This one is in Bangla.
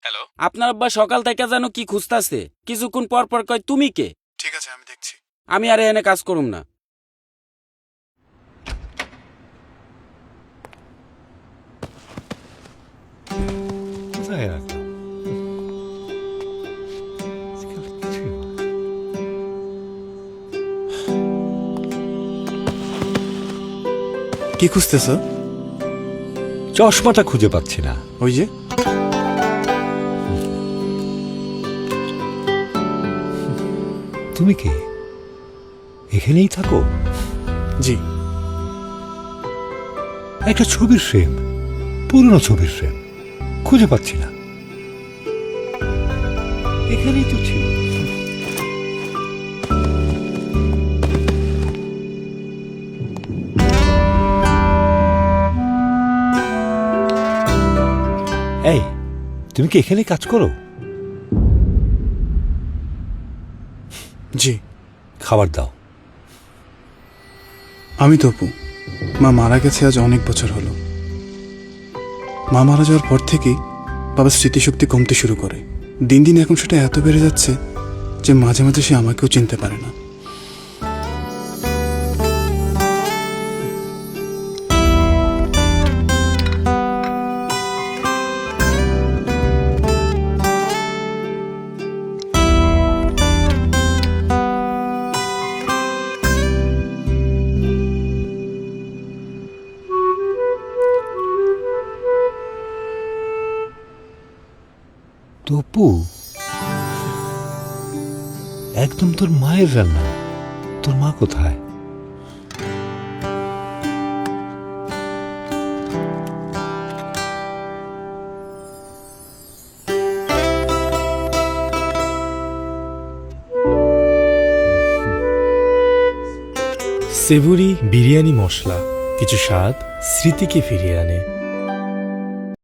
হ্যালো, আপনার আব্বা সকাল থেকে যেন কি খুঁজতাছে, কিছুক্ষণ পর পর কয় তুমি কে। ঠিক আছে আমি দেখছি। আমি আর এখানে কাজ করুম না। কোথায় রাখলাম? আজকাল কিছুই হয় না। কি খুঁজতেছ? চশমাটা খুঁজে পাচ্ছি না। ওই যে তুমি কে? এখানেই থাকো? জি। একটা ছবির ফ্রেম, পুরনো ছবির ফ্রেম খুঁজে পাচ্ছি না। এখানেই তো ছিল। এই, তুমি কি এখানে কাজ করো? জি। খাবার দাও। আমি তপু। মা মারা গেছে আজ অনেক বছর হলো। মা মারা যাওয়ার পর থেকেই বাবার স্মৃতিশক্তি কমতে শুরু করে। দিন দিন এখন সেটা এত বেড়ে যাচ্ছে যে মাঝে মাঝে সে আমাকেও চিনতে পারে না। তপু, একদম তোর মায়ের রান্না। তোর মা কোথায়? সেভুরি বিরিয়ানি মশলা কিছু স্বাদ স্মৃতিকে ফিরিয়ে আনে।